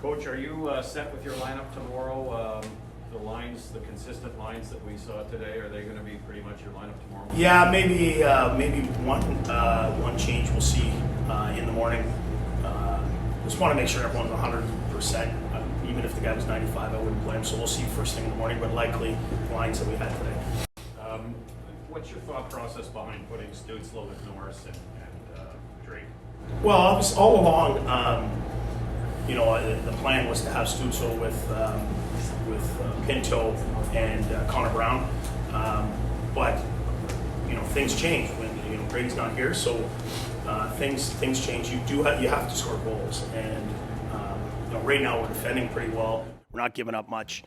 Coach, are you set with your lineup tomorrow? The consistent lines that we saw today, are they going to be pretty much your lineup tomorrow? Yeah, maybe one change we'll see in the morning. Just want to make sure everyone's 100%. Even if the guy was 95, I wouldn't play him. So we'll see first thing in the morning, but likely the lines that we had today. What's your thought process behind putting Stützle with Norris and Drake? Well, all along, the plan was to have Stützle with Pinto and Connor Brown, but things change when Brady's not here. So things change. You have to score goals, and right now we're defending pretty well. We're not giving up much.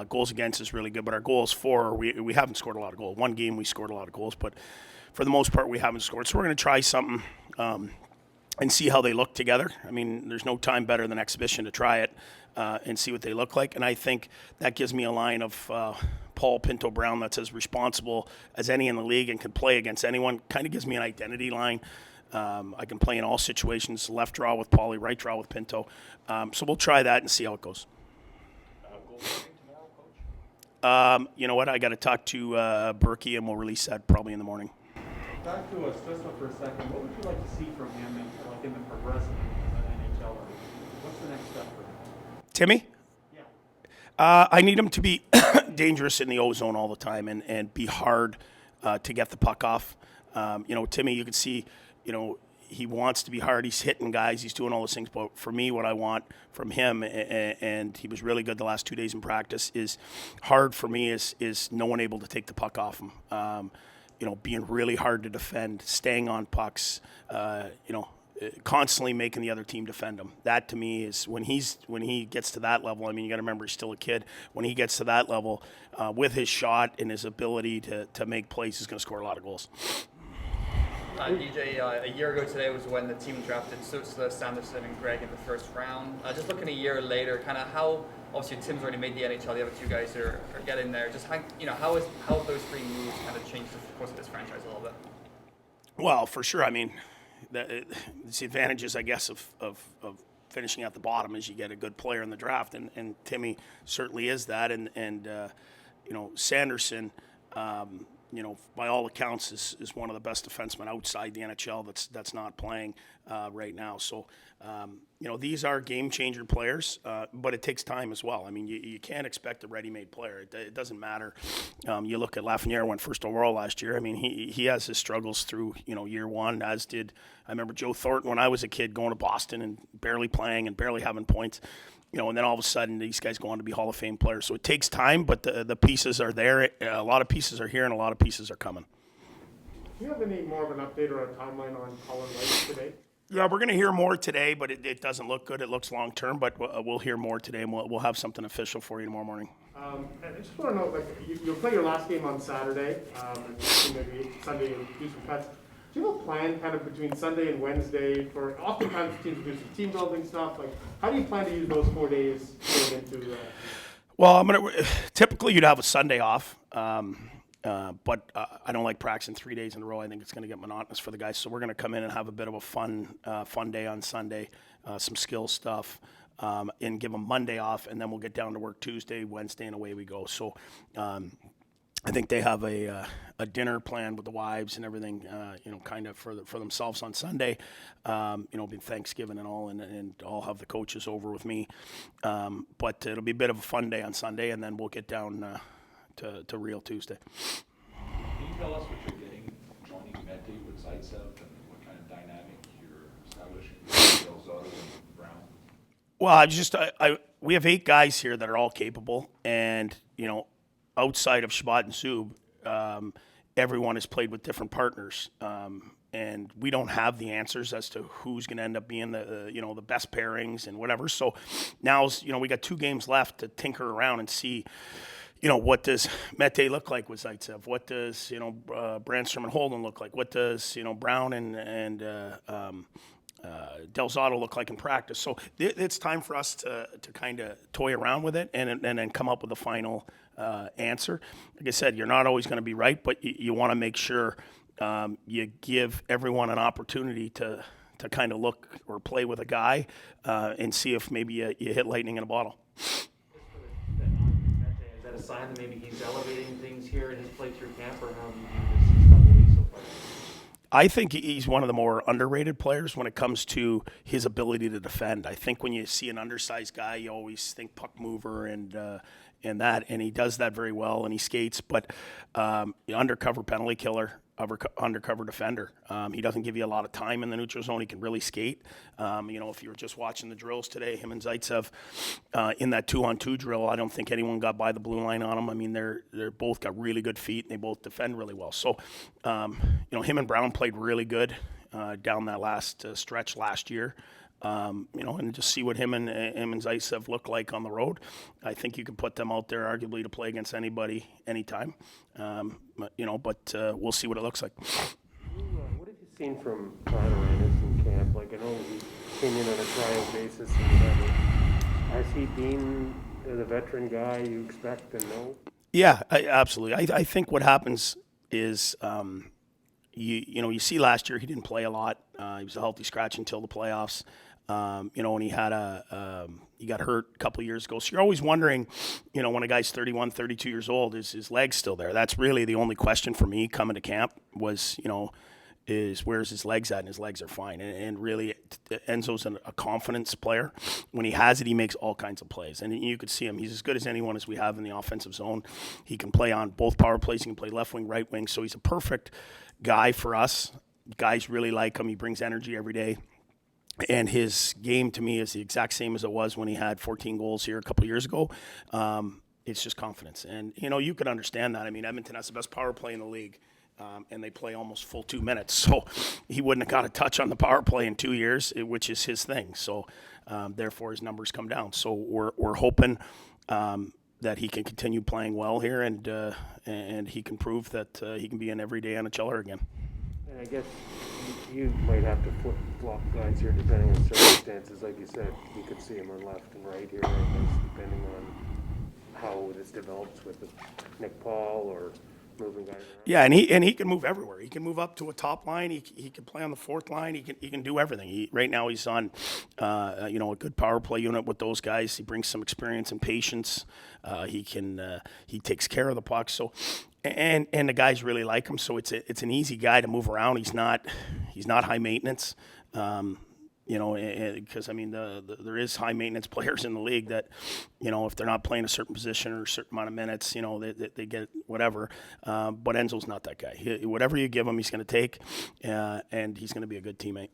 Goals against is really good, but our goals for we haven't scored a lot of goals. One game we scored a lot of goals, but for the most part we haven't scored. So we're going to try something and see how they look together. I mean, there's no time better than exhibition to try it and see what they look like. And I think that gives me a line of Paul Pinto Brown that's as responsible as any in the league and can play against anyone. Kind of gives me an identity line. I can play in all situations, left draw with Paulie, right draw with Pinto. So we'll try that and see how it goes. You know what? I got to talk to Berkey, and we'll release that probably in the morning. Back to Stützle for a second. What would you like to see from him in the progressive NHL? What's the next step for him? Timmy? Yeah. I need him to be dangerous in the O-zone all the time and be hard to get the puck off. Timmy, you can see, he wants to be hard. He's hitting guys. He's doing all those things. But for me, what I want from him, and he was really good the last 2 days in practice, is hard for me is no one able to take the puck off him. Being really hard to defend, staying on pucks, constantly making the other team defend him. That to me is when he gets to that level. I mean, you got to remember he's still a kid. When he gets to that level, with his shot and his ability to make plays, he's going to score a lot of goals. DJ, a year ago today was when the team drafted Stützle, Sanderson, and Greg in the first round. Just looking a year later, kind of how, obviously Tim's already made the NHL, the other two guys are getting there. Just how have those three moves kind of changed the course of this franchise a little bit? Well, for sure. I mean, it's the advantages, I guess, of finishing at the bottom is you get a good player in the draft, and Timmy certainly is that, and Sanderson. By all accounts, is one of the best defensemen outside the NHL that's not playing right now. So, these are game changer players, but it takes time as well. I mean, you can't expect a ready-made player. It doesn't matter. You look at Lafreniere, went first overall last year. I mean, he has his struggles through year one, as did I remember Joe Thornton when I was a kid going to Boston and barely playing and barely having points. And then all of a sudden these guys go on to be Hall of Fame players. So it takes time, but the pieces are there. A lot of pieces are here, and a lot of pieces are coming. Do you have any more of an update or a timeline on Colin White today? Yeah, we're going to hear more today, but it doesn't look good. It looks long-term, but we'll hear more today, and we'll have something official for you tomorrow morning. And I just want to know, you'll play your last game on Saturday, and maybe Sunday you'll do some cuts. Do you have a plan kind of between Sunday and Wednesday for, oftentimes teams do some team building stuff, how do you plan to use those 4 days going into? Well, typically you'd have a Sunday off, but I don't like practicing 3 days in a row. I think it's going to get monotonous for the guys. So we're going to come in and have a bit of a fun day on Sunday, some skill stuff, and give them Monday off, and then we'll get down to work Tuesday, Wednesday, and away we go. So I think they have a dinner planned with the wives and everything, kind of for themselves on Sunday. Been Thanksgiving and all, and I'll have the coaches over with me. But it'll be a bit of a fun day on Sunday, and then we'll get down to real Tuesday. Can you tell us what you're getting joining Mete with Zaitsev and what kind of dynamic you're establishing with Delzato and Brown? Well, we have 8 guys here that are all capable, and outside of Shabbat and Zub, everyone has played with different partners, and we don't have the answers as to who's going to end up being the best pairings and whatever. So now we got 2 games left to tinker around and see. What does Mete look like with Zaitsev? What does Brandstrom and Holden look like? What does Brown and Delzato look like in practice? So it's time for us to kind of toy around with it and then come up with a final answer. Like I said, you're not always going to be right, but you want to make sure you give everyone an opportunity to to kind of look or play with a guy and see if maybe you hit lightning in a bottle. Is that a sign that maybe he's elevating things here in his play through camp, or how do you view this couple weeks so far? I think he's one of the more underrated players when it comes to his ability to defend. I think when you see an undersized guy, you always think puck mover and he does that very well, and he skates. But undercover penalty killer, undercover defender. He doesn't give you a lot of time in the neutral zone. He can really skate. If you were just watching the drills today, him and Zaitsev in that 2-on-2 drill, I don't think anyone got by the blue line on him. I mean, they're both got really good feet, and they both defend really well. So, him and Brown played really good down that last stretch last year. And just see what him and Zaitsev look like on the road. I think you can put them out there arguably to play against anybody, anytime. But we'll see what it looks like. What have you seen from Batherson in camp? Like, I know he came in on a trial basis and whatever. Has he been the veteran guy you expect and know? Yeah, absolutely. I think what happens is, you see last year he didn't play a lot. He was a healthy scratch until the playoffs. And he he got hurt a couple of years ago. So you're always wondering, when a guy's 31, 32 years old, is his legs still there? That's really the only question for me coming to camp was, is where's his legs at? And his legs are fine. And really, Enzo's a confidence player. When he has it, he makes all kinds of plays. And you could see him. He's as good as anyone as we have in the offensive zone. He can play on both power plays. He can play left wing, right wing. So he's a perfect guy for us. Guys really like him. He brings energy every day. And his game, to me, is the exact same as it was when he had 14 goals here a couple of years ago. It's just confidence. And, you could understand that. I mean, Edmonton has the best power play in the league, and they play almost full 2 minutes. So he wouldn't have got a touch on the power play in 2 years, which is his thing. So, therefore, his numbers come down. So we're hoping that he can continue playing well here and he can prove that he can be an everyday NHLer again. And I guess you might have to flip-flop guys here depending on circumstances. Like you said, you could see him on left and right here, I guess, depending on how this develops with Nick Paul or moving guys around. Yeah, and he can move everywhere. He can move up to a top line. He can play on the fourth line. He can do everything. Right now he's on a good power play unit with those guys. He brings some experience and patience. He takes care of the puck. So. And the guys really like him, so it's an easy guy to move around. He's not high maintenance, because there is high maintenance players in the league that, if they're not playing a certain position or a certain amount of minutes, they get whatever. But Enzo's not that guy. Whatever you give him, he's going to take, and he's going to be a good teammate.